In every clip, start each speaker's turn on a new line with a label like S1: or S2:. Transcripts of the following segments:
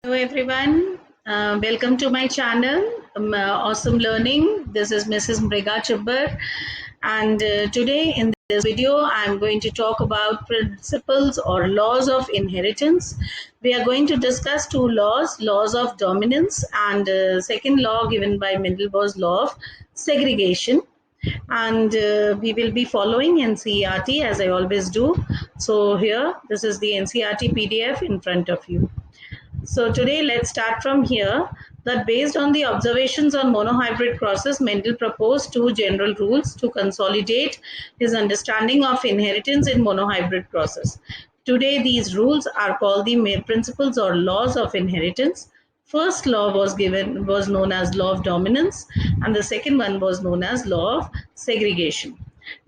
S1: Hello everyone, welcome to my channel, Awesome Learning. This is Mrs. Mriga Chibbar, and today in this video I'm going to talk about principles or laws of inheritance. We are going to discuss two laws of dominance, and second law given by Mendel was law of segregation, and we will be following NCERT as I always do. So here, this is the NCERT PDF in front of you. So today let's start from here, that based on the observations on monohybrid crosses, Mendel proposed two general rules to consolidate his understanding of inheritance in monohybrid crosses. Today these rules are called the principles or laws of inheritance. First law was known as law of dominance, and the second one was known as law of segregation.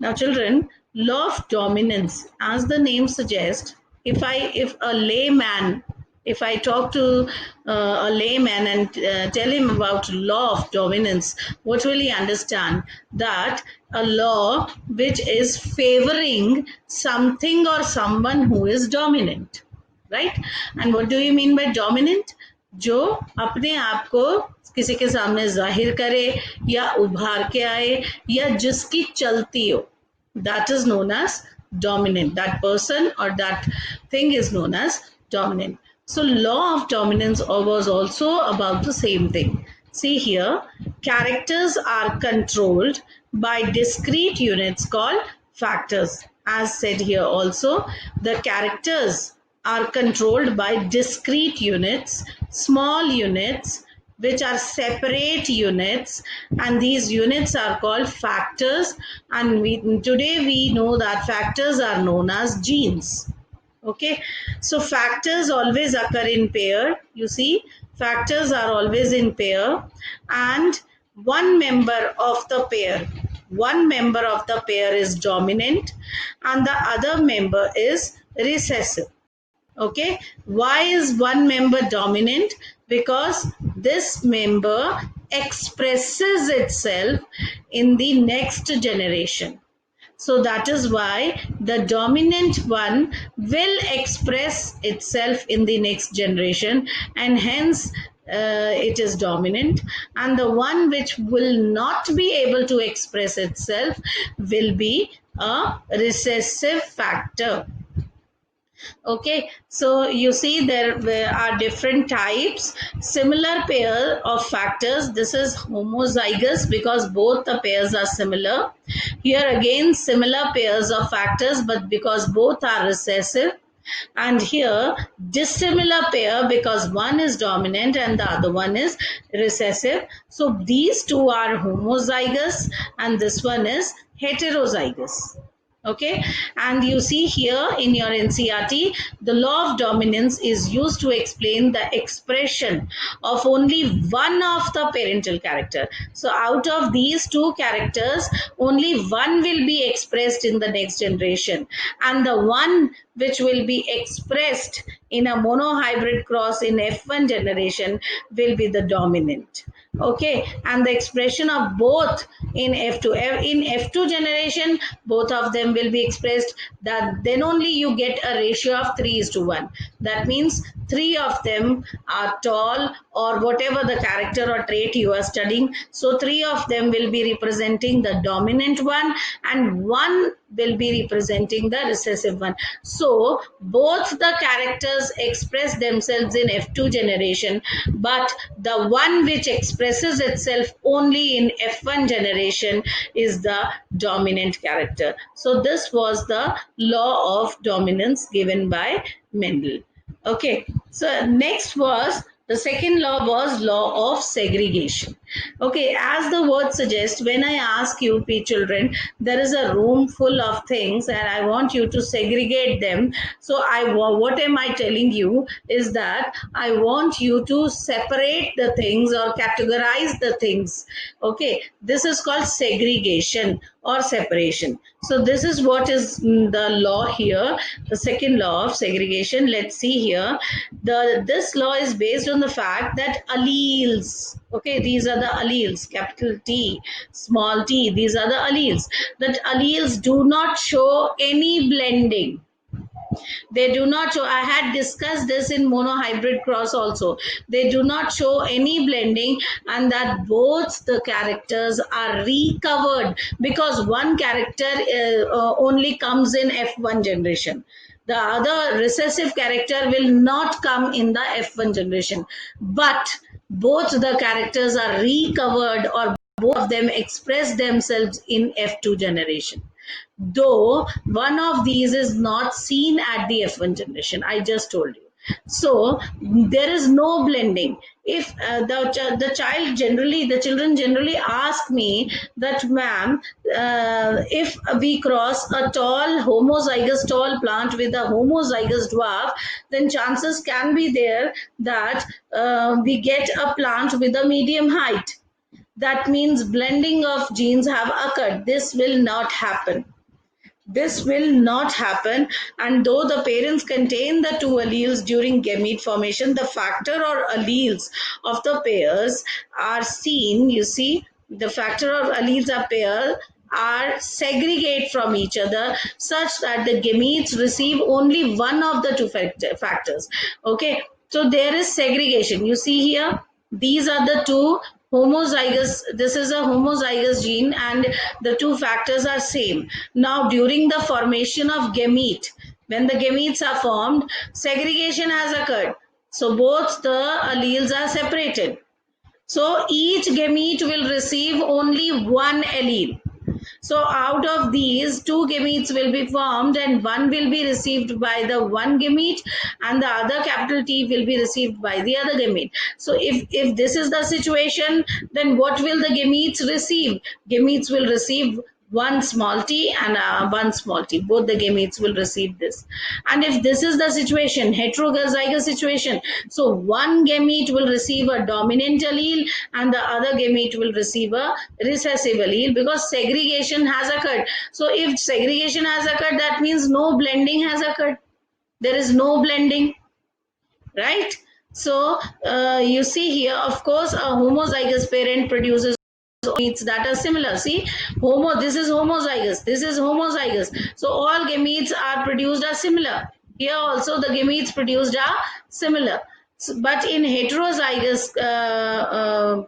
S1: Now children, law of dominance, as the name suggests, if a layman, if I talk to a layman and tell him about law of dominance, what will he understand? That a law which is favoring something or someone who is dominant, right? And what do you mean by dominant? जो अपने आप को किसी के सामने जाहिर करे या उभार के आए या जिसकी चलती हो, that is known as dominant. That person or that thing is known as dominant. So law of dominance was also about the same thing. See here, characters are controlled by discrete units called factors. As said here also, the characters are controlled by discrete units, small units, which are separate units, and these units are called factors, and today we know that factors are known as genes. Okay, so factors always occur in pair. You see, factors are always in pair, and one member of the pair is dominant and the other member is recessive. Okay, why is one member dominant? Because this member expresses itself in the next generation. So that is why the dominant one will express itself in the next generation, and hence it is dominant, and the one which will not be able to express itself will be a recessive factor. Okay, so you see there are different types. Similar pair of factors, this is homozygous because both the pairs are similar. Here again similar pairs of factors, but because both are recessive. And here dissimilar pair because one is dominant and the other one is recessive. So these two are homozygous and this one is heterozygous. Okay, and you see here in your NCERT, the law of dominance is used to explain the expression of only one of the parental character. So out of these two characters, only one will be expressed in the next generation, and the one which will be expressed in a monohybrid cross in F1 generation will be the dominant. Okay, and the expression of both in F2 generation, both of them will be expressed, that then only you get a ratio of 3:1. That means three of them are tall or whatever the character or trait you are studying. So three of them will be representing the dominant one and one will be representing the recessive one. So both the characters express themselves in F2 generation, but the one which expresses itself only in F1 generation is the dominant character. So this was the law of dominance given by Mendel. Okay, so next was the second law was law of segregation. Okay, as the word suggests, when I ask you, children, there is a room full of things and I want you to segregate them. So what am I telling you is that I want you to separate the things or categorize the things. Okay, this is called segregation or separation. So this is what is the law here, the second law of segregation. Let's see here. This law is based on the fact that alleles, okay, these are the alleles, capital T, small t, these are the alleles, that alleles do not show any blending. They do not show, I had discussed this in monohybrid cross also. They do not show any blending, and that both the characters are recovered because one character only comes in F1 generation. The other recessive character will not come in the F1 generation. But both the characters are recovered, or both of them express themselves in F2 generation, though one of these is not seen at the F1 generation. I just told you. So there is no blending. If the child generally, the children generally ask me that, ma'am, if we cross a tall homozygous tall plant with a homozygous dwarf, then chances can be there that we get a plant with a medium height. That means blending of genes have occurred. This will not happen. This will not happen, and though the parents contain the two alleles during gamete formation, the factor or alleles of the pairs are seen. You see, the factor or alleles of pair are segregate from each other such that the gametes receive only one of the two factors. Okay, so there is segregation. You see here, these are the two homozygous, this is a homozygous gene, and the two factors are same. Now during the formation of gamete, when the gametes are formed, segregation has occurred, so both the alleles are separated, so each gamete will receive only one allele. So out of these, two gametes will be formed, and one will be received by the one gamete, and the other capital T will be received by the other gamete. So if this is the situation, then what will the gametes receive? Gametes will receive one small t and one small t. Both the gametes will receive this. And if this is the situation, heterozygous situation, so one gamete will receive a dominant allele and the other gamete will receive a recessive allele, because segregation has occurred. So if segregation has occurred, that means no blending has occurred. There is no blending, right? So you see here, of course, a homozygous parent produces gametes that are similar. See, this is homozygous, this is homozygous. So all gametes are produced are similar. Here also the gametes produced are similar. But in heterozygous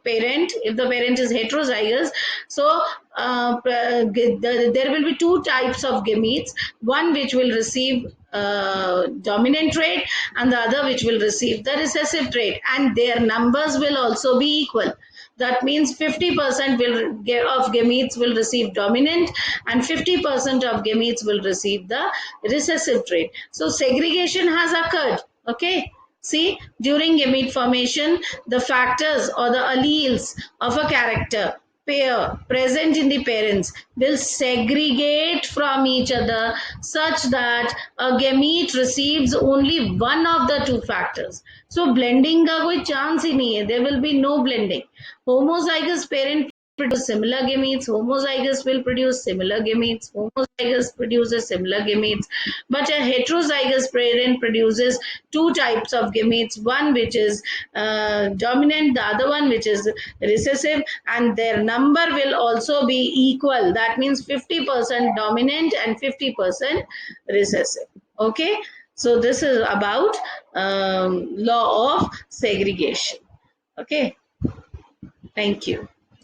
S1: parent, if the parent is heterozygous, so there will be two types of gametes, one which will receive dominant trait and the other which will receive the recessive trait, and their numbers will also be equal. That means 50% of gametes will receive dominant and 50% of gametes will receive the recessive trait. So segregation has occurred. Okay. See, during gamete formation, the factors or the alleles of a character pair present in the parents will segregate from each other such that a gamete receives only one of the two factors. So blending का कोई chance ही नहीं है. There will be no blending. Homozygous parent produce similar gametes, homozygous will produce similar gametes, homozygous produces similar gametes, but a heterozygous parent produces two types of gametes, one which is dominant, the other one which is recessive, and their number will also be equal. That means 50% dominant and 50% recessive. Okay, so this is about law of segregation. Okay, thank you.